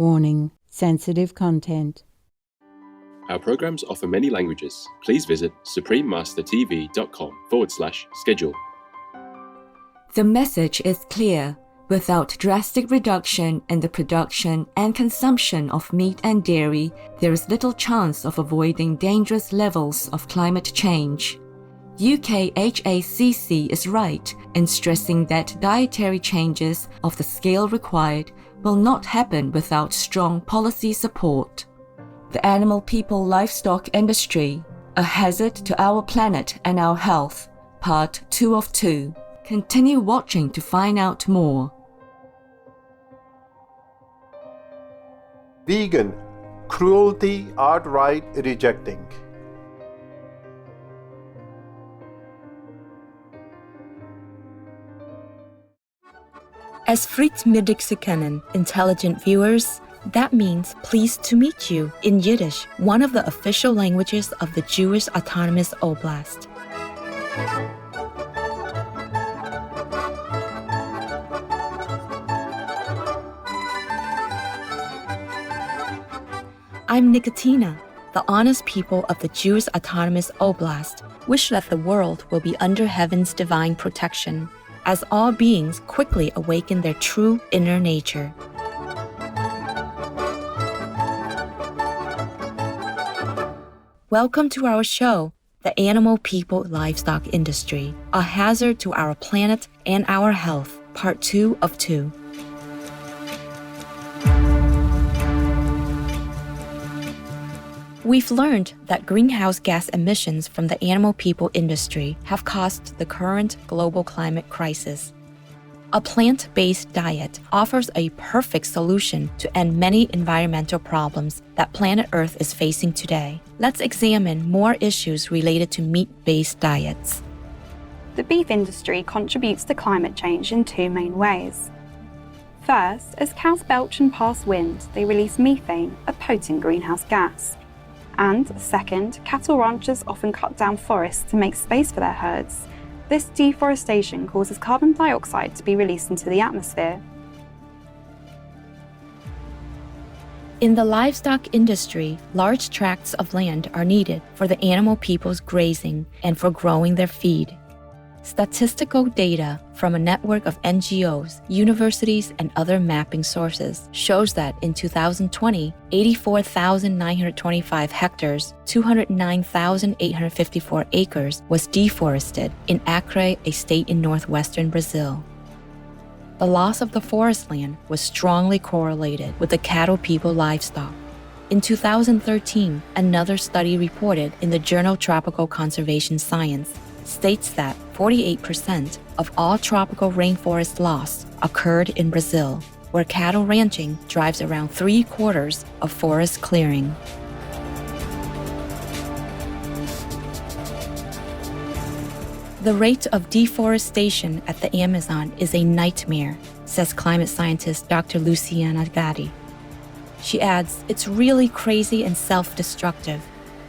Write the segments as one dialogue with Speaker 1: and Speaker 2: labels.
Speaker 1: Warning: sensitive content.
Speaker 2: Our programs offer many languages. Please visit suprememastertv.com/schedule.
Speaker 3: The message is clear. Without drastic reduction in the production and consumption of meat and dairy, there is little chance of avoiding dangerous levels of climate change. UKHACC is right in stressing that dietary changes of the scale required will not happen without strong policy support. The animal people livestock industry, a hazard to our planet and our health, part 2 of 2. Continue watching to find out more.
Speaker 4: Vegan, cruelty outright rejecting.
Speaker 5: As Fritt Midixikanen, intelligent viewers, that means pleased to meet you in Yiddish, one of the official languages of the Jewish Autonomous Oblast. I'm Nikotina. The honest people of the Jewish Autonomous Oblast wish that the world will be under heaven's divine protection, as all beings quickly awaken their true inner nature. Welcome to our show, The Animal People Livestock Industry, a hazard to our planet and our health, part 2 of 2. We've learned that greenhouse gas emissions from the animal people industry have caused the current global climate crisis. A plant-based diet offers a perfect solution to end many environmental problems that planet Earth is facing today. Let's examine more issues related to meat-based diets.
Speaker 6: The beef industry contributes to climate change in 2 main ways. First, as cows belch and pass wind, they release methane, a potent greenhouse gas. And second, cattle ranchers often cut down forests to make space for their herds. This deforestation causes carbon dioxide to be released into the atmosphere.
Speaker 5: In the livestock industry, large tracts of land are needed for the animal people's grazing and for growing their feed. Statistical data from a network of NGOs, universities, and other mapping sources shows that in 2020, 84,925 hectares, 209,854 acres was deforested in Acre, a state in northwestern Brazil. The loss of the forest land was strongly correlated with the cattle people livestock. In 2013, another study reported in the journal Tropical Conservation Science states that 48% of all tropical rainforest loss occurred in Brazil, where cattle ranching drives around 3/4 of forest clearing. The rate of deforestation at the Amazon is a nightmare, says climate scientist Dr. Luciana Gatti. She adds, it's really crazy and self-destructive.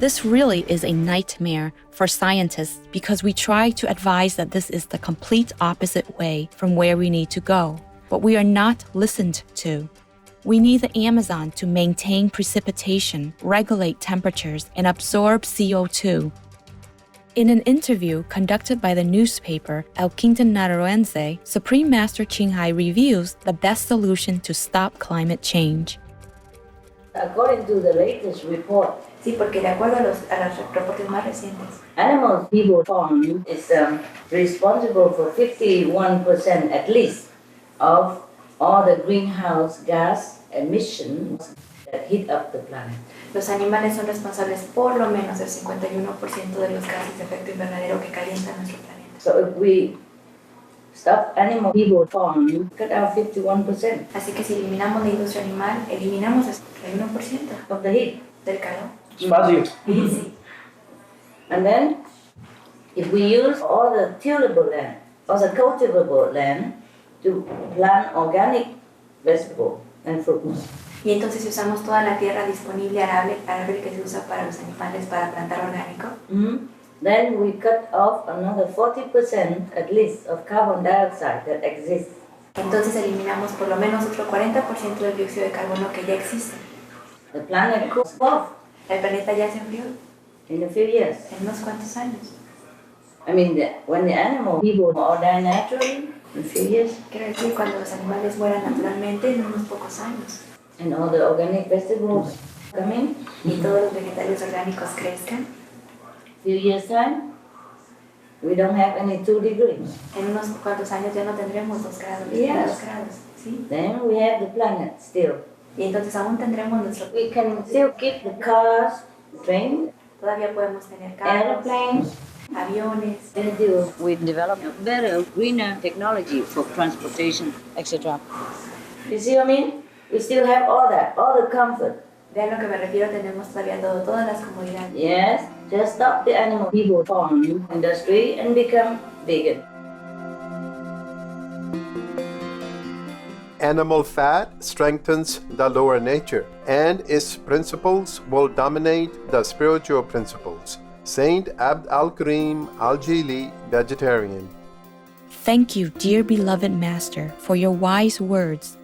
Speaker 5: This really is a nightmare for scientists because we try to advise that this is the complete opposite way from where we need to go, but we are not listened to. We need the Amazon to maintain precipitation, regulate temperatures, and absorb CO2. In an interview conducted by the newspaper El Quintanarroense, Supreme Master Qinghai reviews the best solution to stop climate change.
Speaker 7: According to the latest report,
Speaker 8: sí, porque de acuerdo a los reportes más recientes,
Speaker 7: Animal People Farm is responsible for 51% at least of all the greenhouse gas emissions that heat up the planet.
Speaker 8: Los animales son responsables por lo menos del 51% de los gases de efecto invernadero que calientan nuestro planeta.
Speaker 7: So if we stop Animal People Farm, cut out 51%.
Speaker 8: Así que si eliminamos la industria animal, eliminamos el 1%
Speaker 7: of the heat.
Speaker 8: Del calor.
Speaker 4: Fácil.
Speaker 8: Sí.
Speaker 7: And then, if we use all the tillable land, or the cultivable land, to plant organic vegetable and fruits.
Speaker 8: Y entonces si usamos toda la tierra disponible arable que se usa para los animales para plantar orgánico.
Speaker 7: Then we cut off another 40% at least of carbon dioxide that exists
Speaker 8: Entonces eliminamos por lo menos otro 40% del dióxido de carbono que ya existe.
Speaker 7: The planet cools off
Speaker 8: El planeta ya se enfrió
Speaker 7: in a few years.
Speaker 8: en unos cuantos años.
Speaker 7: I mean, when the animal people all die naturally, in a few years,
Speaker 8: Quiero decir, cuando los animales mueran naturalmente en unos pocos años
Speaker 7: and all the organic vegetables come in,
Speaker 8: y todos los vegetales orgánicos crezcan,
Speaker 7: few years time, we don't have any 2 degrees.
Speaker 8: en unos cuantos años ya no tendremos 2 grados,
Speaker 7: Yes.
Speaker 8: 2 grados, ¿sí?
Speaker 7: Then we have the planet still.
Speaker 8: Y entonces aún tendremos
Speaker 7: We can still keep the cars, the train,
Speaker 8: todavía podemos tener carros,
Speaker 7: aeroplanes.
Speaker 8: aviones.
Speaker 7: We develop better, greener technology for transportation, etc. You see what I mean? We still have all that, all the comfort.
Speaker 8: Vean a lo que me refiero, tenemos todavía todas las comodidades.
Speaker 7: Yes, just stop the animal people farm industry and become vegan.
Speaker 4: Animal fat strengthens the lower nature, and its principles will dominate the spiritual principles. Saint Abd al-Karim al-Jili, vegetarian.
Speaker 5: Thank you, dear beloved Master, for your wise words.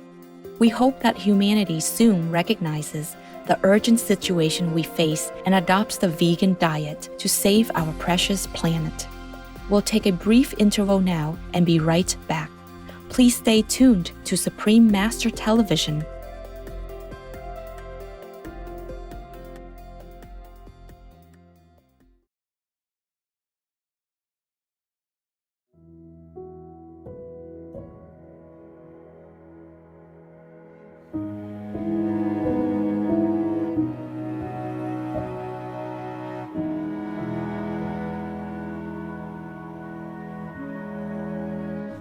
Speaker 5: We hope that humanity soon recognizes the urgent situation we face and adopts the vegan diet to save our precious planet. We'll take a brief interval now and be right back. Please stay tuned to Supreme Master Television.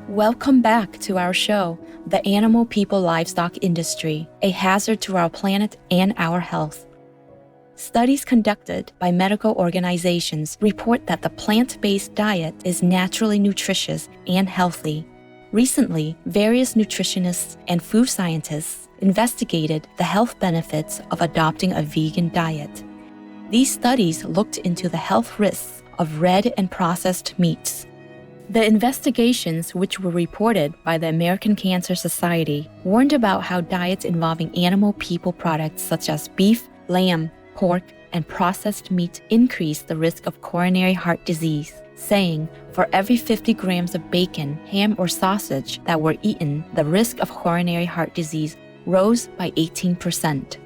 Speaker 5: Welcome back to our show, The Animal People Livestock Industry, a hazard to our planet and our health. Studies conducted by medical organizations report that the plant-based diet is naturally nutritious and healthy. Recently, various nutritionists and food scientists investigated the health benefits of adopting a vegan diet. These studies looked into the health risks of red and processed meats. The investigations, which were reported by the American Cancer Society, warned about how diets involving animal people products such as beef, lamb, pork, and processed meat increase the risk of coronary heart disease, saying for every 50 grams of bacon, ham, or sausage that were eaten, the risk of coronary heart disease rose by 18%.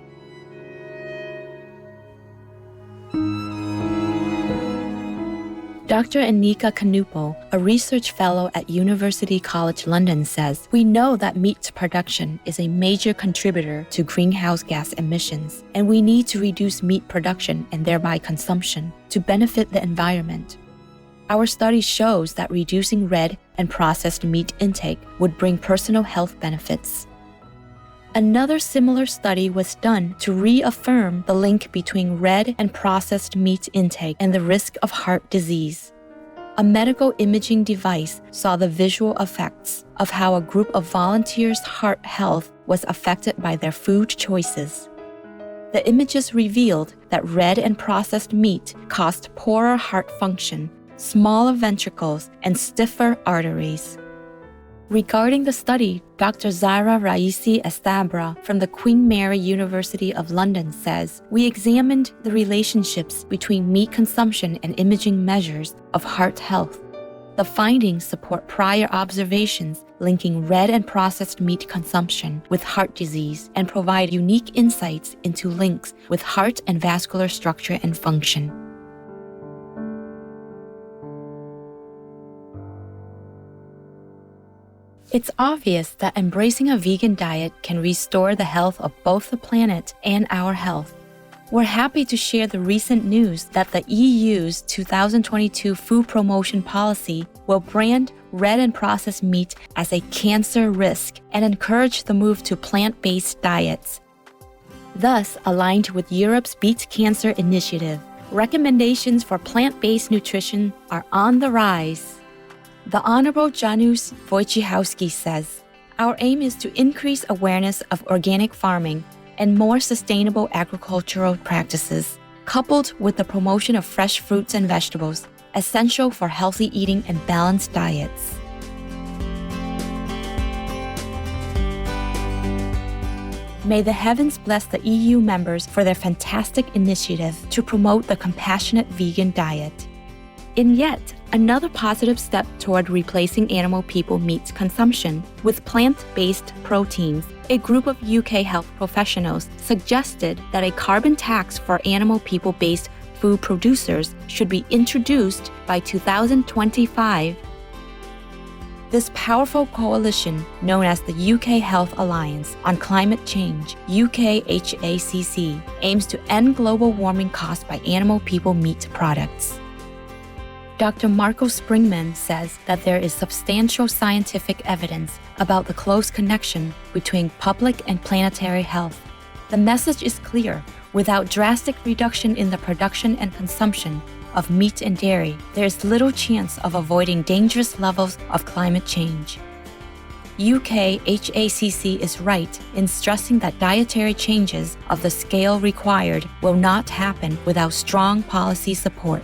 Speaker 5: Dr. Anika Kanupal, a research fellow at University College London, says, "We know that meat production is a major contributor to greenhouse gas emissions, and we need to reduce meat production and thereby consumption to benefit the environment. Our study shows that reducing red and processed meat intake would bring personal health benefits." Another similar study was done to reaffirm the link between red and processed meat intake and the risk of heart disease. A medical imaging device saw the visual effects of how a group of volunteers' heart health was affected by their food choices. The images revealed that red and processed meat caused poorer heart function, smaller ventricles, and stiffer arteries. Regarding the study, Dr. Zara Raisi Estabra from the Queen Mary University of London says, "We examined the relationships between meat consumption and imaging measures of heart health. The findings support prior observations linking red and processed meat consumption with heart disease and provide unique insights into links with heart and vascular structure and function." It's obvious that embracing a vegan diet can restore the health of both the planet and our health. We're happy to share the recent news that the EU's 2022 food promotion policy will brand red and processed meat as a cancer risk and encourage the move to plant-based diets. Thus, aligned with Europe's Beat Cancer initiative, recommendations for plant-based nutrition are on the rise. The Honorable Janusz Wojciechowski says, "Our aim is to increase awareness of organic farming and more sustainable agricultural practices, coupled with the promotion of fresh fruits and vegetables, essential for healthy eating and balanced diets." May the heavens bless the EU members for their fantastic initiative to promote the compassionate vegan diet. In yet another positive step toward replacing animal people meat consumption with plant-based proteins, a group of UK health professionals suggested that a carbon tax for animal people-based food producers should be introduced by 2025. This powerful coalition, known as the UK Health Alliance on Climate Change, UKHACC, aims to end global warming caused by animal people meat products. Dr. Marco Springman says that there is substantial scientific evidence about the close connection between public and planetary health. The message is clear. Without drastic reduction in the production and consumption of meat and dairy, there is little chance of avoiding dangerous levels of climate change. UKHACC is right in stressing that dietary changes of the scale required will not happen without strong policy support.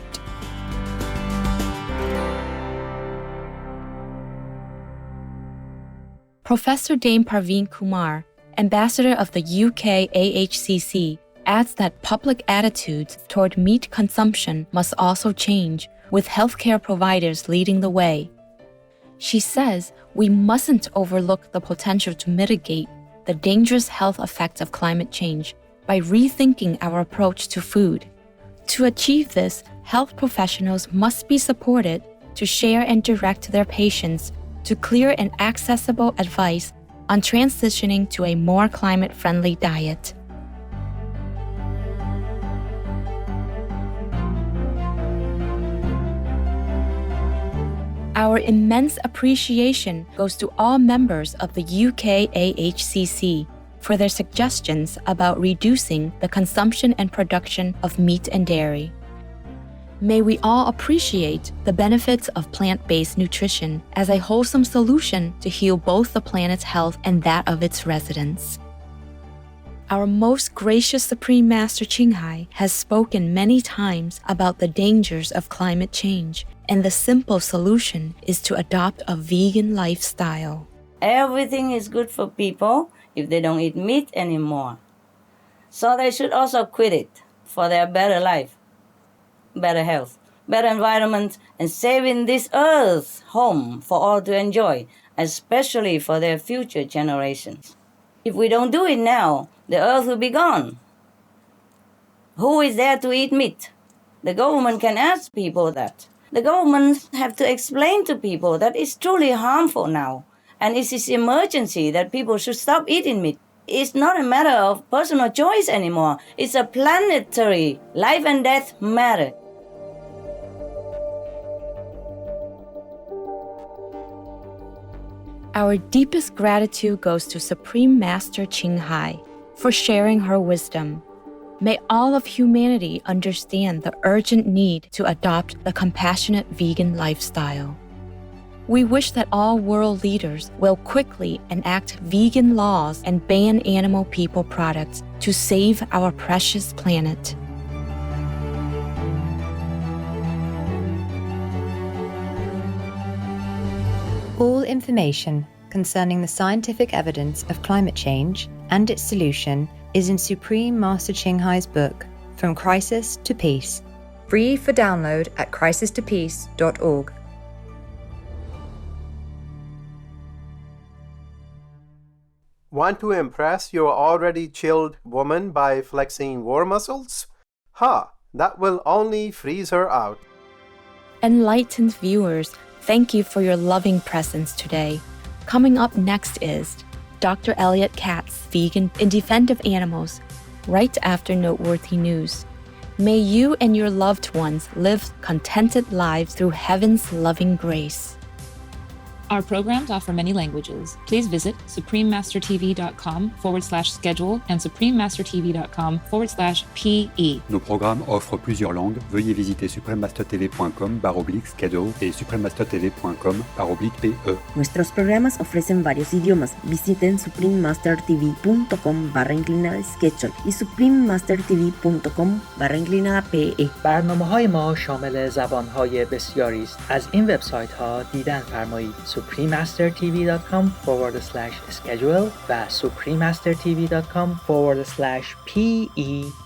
Speaker 5: Professor Dame Parveen Kumar, ambassador of the UKAHCC, adds that public attitudes toward meat consumption must also change, with healthcare providers leading the way. She says we mustn't overlook the potential to mitigate the dangerous health effects of climate change by rethinking our approach to food. To achieve this, health professionals must be supported to share and direct their patients to clear and accessible advice on transitioning to a more climate-friendly diet. Our immense appreciation goes to all members of the UKAHCC for their suggestions about reducing the consumption and production of meat and dairy. May we all appreciate the benefits of plant-based nutrition as a wholesome solution to heal both the planet's health and that of its residents. Our most gracious Supreme Master Qinghai has spoken many times about the dangers of climate change, and the simple solution is to adopt a vegan lifestyle.
Speaker 7: Everything is good for people if they don't eat meat anymore. So they should also quit it for their better life, better health, better environment, and saving this earth home for all to enjoy, especially for their future generations. If we don't do it now, the earth will be gone. Who is there to eat meat? The government can ask people that. The government have to explain to people that it's truly harmful now, and it's this emergency that people should stop eating meat. It's not a matter of personal choice anymore. It's a planetary life and death matter.
Speaker 5: Our deepest gratitude goes to Supreme Master Qinghai for sharing her wisdom. May all of humanity understand the urgent need to adopt the compassionate vegan lifestyle. We wish that all world leaders will quickly enact vegan laws and ban animal people products to save our precious planet.
Speaker 9: All information concerning the scientific evidence of climate change and its solution is in Supreme Master Qinghai's book, From Crisis to Peace, free for download at crisistopeace.org.
Speaker 4: Want to impress your already chilled woman by flexing war muscles? That will only freeze her out.
Speaker 5: Enlightened viewers, thank you for your loving presence today. Coming up next is Dr. Elliot Katz, vegan in defense of animals, right after noteworthy news. May you and your loved ones live contented lives through heaven's loving grace.
Speaker 10: Our programs offer many languages. Please visit suprememastertv.com/schedule and suprememastertv.com/PE.
Speaker 11: Nos programmes offrent plusieurs langues. Veuillez visiter suprememastertv.com/schedule et suprememastertv.com/PE.
Speaker 12: Nuestros programas ofrecen varios idiomas. Visiten suprememastertv.com/schedule y suprememastertv.com/PE.
Speaker 13: برنامه‌های ما شامل زبان‌های بسیاری است. از این وبسایت‌ها دیدن فرمایید. supremastertv.com/schedule و supremastertv.com/PE